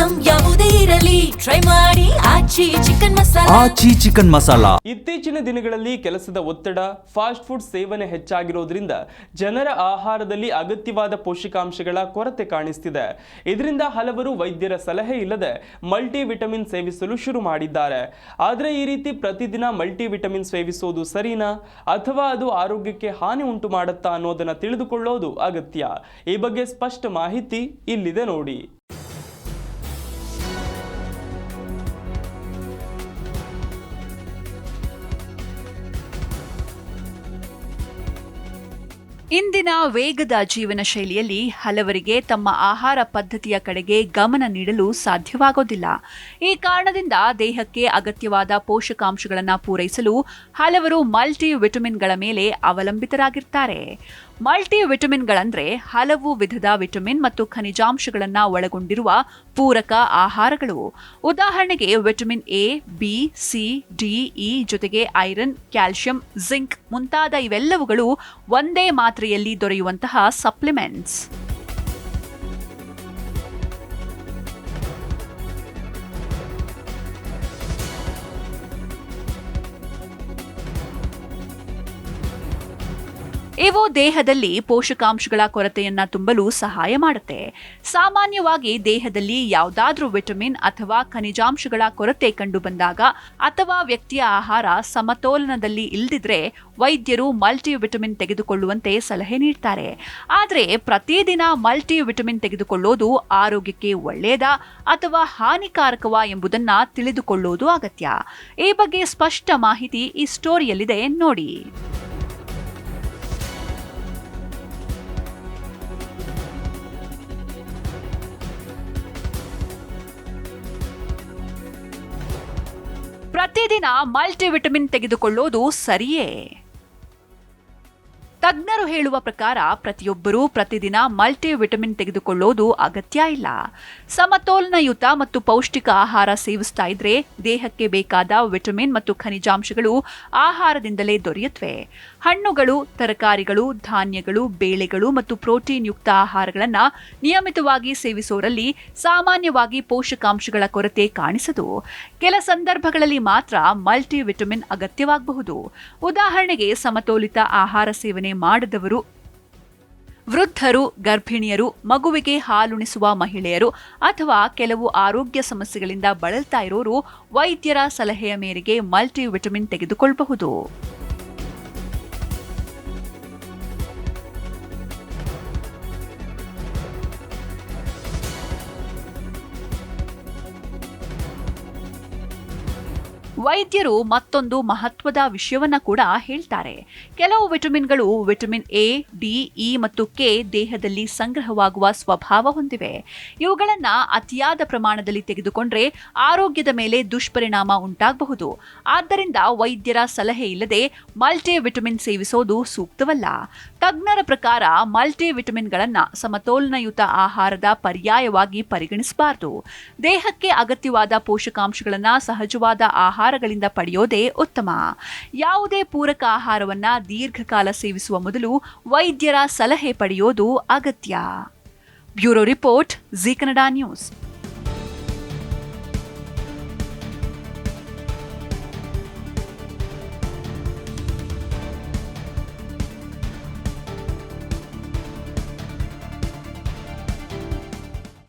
Item ಯಾವುದೇ ಇರಲಿ try ಮಾಡಿ ಆಚಿ ಚಿಕನ್ ಮಸಾಲಾ. ಇತ್ತೀಚಿನ ದಿನಗಳಲ್ಲಿ ಕೆಲಸದ ಒತ್ತಡ, ಫಾಸ್ಟ್ ಫುಡ್ ಸೇವನೆ ಹೆಚ್ಚಾಗಿರೋದ್ರಿಂದ ಜನರ ಆಹಾರದಲ್ಲಿ ಅಗತ್ಯವಾದ ಪೋಷಕಾಂಶಗಳ ಕೊರತೆ ಕಾಣಿಸ್ತಿದೆ. ಇದರಿಂದ ಹಲವರು ವೈದ್ಯರ ಸಲಹೆ ಇಲ್ಲದೆ ಮಲ್ಟಿ ವಿಟಮಿನ್ ಸೇವಿಸಲು ಶುರು ಮಾಡಿದ್ದಾರೆ. ಆದರೆ ಈ ರೀತಿ ಪ್ರತಿದಿನ ಮಲ್ಟಿ ವಿಟಮಿನ್ ಸೇವಿಸೋದು ಸರಿನಾ ಅಥವಾ ಅದು ಆರೋಗ್ಯಕ್ಕೆ ಹಾನಿ ಉಂಟು ಮಾಡುತ್ತಾ ಅನ್ನೋದನ್ನ ತಿಳಿದುಕೊಳ್ಳೋದು ಅಗತ್ಯ. ಈ ಬಗ್ಗೆ ಸ್ಪಷ್ಟ ಮಾಹಿತಿ ಇಲ್ಲಿದೆ ನೋಡಿ. ಇಂದಿನ ವೇಗದ ಜೀವನ ಶೈಲಿಯಲ್ಲಿ ಹಲವರಿಗೆ ತಮ್ಮ ಆಹಾರ ಪದ್ಧತಿಯ ಕಡೆಗೆ ಗಮನ ನೀಡಲು ಸಾಧ್ಯವಾಗೋದಿಲ್ಲ. ಈ ಕಾರಣದಿಂದ ದೇಹಕ್ಕೆ ಅಗತ್ಯವಾದ ಪೋಷಕಾಂಶಗಳನ್ನು ಪೂರೈಸಲು ಹಲವರು ಮಲ್ಟಿ ವಿಟಮಿನ್ಗಳ ಮೇಲೆ ಅವಲಂಬಿತರಾಗಿರ್ತಾರೆ. ಮಲ್ಟಿ ವಿಟಮಿನ್ಗಳಂದ್ರೆ ಹಲವು ವಿಧದ ವಿಟಮಿನ್ ಮತ್ತು ಖನಿಜಾಂಶಗಳನ್ನು ಒಳಗೊಂಡಿರುವ ಪೂರಕ ಆಹಾರಗಳು. ಉದಾಹರಣೆಗೆ vitamin A, B, C, D, E ಜೊತೆಗೆ ಐರನ್, ಕ್ಯಾಲ್ಸಿಯಂ, ಜಿಂಕ್ ಮುಂತಾದ ಇವೆಲ್ಲವುಗಳು ಒಂದೇ ಮಾತ್ರೆಯಲ್ಲಿ ದೊರೆಯುವಂತಹ ಸಪ್ಲಿಮೆಂಟ್ಸ್. ಇವು ದೇಹದಲ್ಲಿ ಪೋಷಕಾಂಶಗಳ ಕೊರತೆಯನ್ನ ತುಂಬಲು ಸಹಾಯ ಮಾಡುತ್ತೆ. ಸಾಮಾನ್ಯವಾಗಿ ದೇಹದಲ್ಲಿ ಯಾವುದಾದ್ರೂ ವಿಟಮಿನ್ ಅಥವಾ ಖನಿಜಾಂಶಗಳ ಕೊರತೆ ಕಂಡು ಬಂದಾಗ ಅಥವಾ ವ್ಯಕ್ತಿಯ ಆಹಾರ ಸಮತೋಲನದಲ್ಲಿ ಇಲ್ಲದಿದ್ರೆ ವೈದ್ಯರು ಮಲ್ಟಿ ವಿಟಮಿನ್ ತೆಗೆದುಕೊಳ್ಳುವಂತೆ ಸಲಹೆ ನೀಡ್ತಾರೆ. ಆದರೆ ಪ್ರತಿದಿನ ಮಲ್ಟಿ ವಿಟಮಿನ್ ತೆಗೆದುಕೊಳ್ಳೋದು ಆರೋಗ್ಯಕ್ಕೆ ಒಳ್ಳೆಯದಾ ಅಥವಾ ಹಾನಿಕಾರಕವಾ ಎಂಬುದನ್ನ ತಿಳಿದುಕೊಳ್ಳೋದು ಅಗತ್ಯ. ಈ ಬಗ್ಗೆ ಸ್ಪಷ್ಟ ಮಾಹಿತಿ ಈ ಸ್ಟೋರಿಯಲ್ಲಿದೆ ನೋಡಿ. ಪ್ರತಿದಿನ ಮಲ್ಟಿವಿಟಮಿನ್ ತೆಗೆದುಕೊಳ್ಳೋದು ಸರಿಯೇ? ತಜ್ಞರು ಹೇಳುವ ಪ್ರಕಾರ ಪ್ರತಿಯೊಬ್ಬರೂ ಪ್ರತಿದಿನ ಮಲ್ಟಿ ವಿಟಮಿನ್ ತೆಗೆದುಕೊಳ್ಳೋದು ಅಗತ್ಯ ಇಲ್ಲ. ಸಮತೋಲನಯುತ ಮತ್ತು ಪೌಷ್ಟಿಕ ಆಹಾರ ಸೇವಿಸ್ತಾ ಇದ್ರೆ ದೇಹಕ್ಕೆ ಬೇಕಾದ ವಿಟಮಿನ್ ಮತ್ತು ಖನಿಜಾಂಶಗಳು ಆಹಾರದಿಂದಲೇ ದೊರೆಯುತ್ತವೆ. ಹಣ್ಣುಗಳು, ತರಕಾರಿಗಳು, ಧಾನ್ಯಗಳು, ಬೇಳೆಗಳು ಮತ್ತು ಪ್ರೋಟೀನ್ ಯುಕ್ತ ಆಹಾರಗಳನ್ನು ನಿಯಮಿತವಾಗಿ ಸೇವಿಸೋರಲ್ಲಿ ಸಾಮಾನ್ಯವಾಗಿ ಪೋಷಕಾಂಶಗಳ ಕೊರತೆ ಕಾಣಿಸದು. ಕೆಲ ಸಂದರ್ಭಗಳಲ್ಲಿ ಮಾತ್ರ ಮಲ್ಟಿ ವಿಟಮಿನ್ ಅಗತ್ಯವಾಗಬಹುದು. ಉದಾಹರಣೆಗೆ ಸಮತೋಲಿತ ಆಹಾರ ಸೇವನೆ ಮಾಡದವರು, ವೃದ್ಧರು, ಗರ್ಭಿಣಿಯರು, ಮಗುವಿಗೆ ಹಾಲುಣಿಸುವ ಮಹಿಳೆಯರು ಅಥವಾ ಕೆಲವು ಆರೋಗ್ಯ ಸಮಸ್ಯೆಗಳಿಂದ ಬಳಲ್ತಾ ಇರೋರು ವೈದ್ಯರ ಸಲಹೆಯ ಮೇರೆಗೆ ಮಲ್ಟಿ ವಿಟಮಿನ್ ತೆಗೆದುಕೊಳ್ಳಬಹುದು. ವೈದ್ಯರು ಮತ್ತೊಂದು ಮಹತ್ವದ ವಿಷಯವನ್ನ ಕೂಡ ಹೇಳ್ತಾರೆ. ಕೆಲವು ವಿಟಮಿನ್ಗಳು ವಿಟಮಿನ್ ಎ, ಡಿ, ಇ ಮತ್ತು ಕೆ ದೇಹದಲ್ಲಿ ಸಂಗ್ರಹವಾಗುವ ಸ್ವಭಾವ ಹೊಂದಿವೆ. ಇವುಗಳನ್ನ ಅತಿಯಾದ ಪ್ರಮಾಣದಲ್ಲಿ ತೆಗೆದುಕೊಂಡ್ರೆ ಆರೋಗ್ಯದ ಮೇಲೆ ದುಷ್ಪರಿಣಾಮ ಉಂಟಾಗಬಹುದು. ಆದ್ದರಿಂದ ವೈದ್ಯರ ಸಲಹೆ ಇಲ್ಲದೆ ಮಲ್ಟಿ ವಿಟಮಿನ್ ಸೇವಿಸೋದು ಸೂಕ್ತವಲ್ಲ. ತಜ್ಞರ ಪ್ರಕಾರ ಮಲ್ಟಿ ವಿಟಮಿನ್ಗಳನ್ನ ಸಮತೋಲನಯುತ ಆಹಾರದ ಪರ್ಯಾಯವಾಗಿ ಪರಿಗಣಿಸಬಾರದು. ದೇಹಕ್ಕೆ ಅಗತ್ಯವಾದ ಪೋಷಕಾಂಶಗಳನ್ನ ಸಹಜವಾದ ಆಹಾರಗಳಿಂದ ಪಡೆಯೋದೇ ಉತ್ತಮ. ಯಾವುದೇ ಪೂರಕ ಆಹಾರವನ್ನ ದೀರ್ಘಕಾಲ ಸೇವಿಸುವ ಮೊದಲು ವೈದ್ಯರ ಸಲಹೆ ಪಡೆಯೋದು ಅಗತ್ಯ. Bureau report, Zee Kannada news.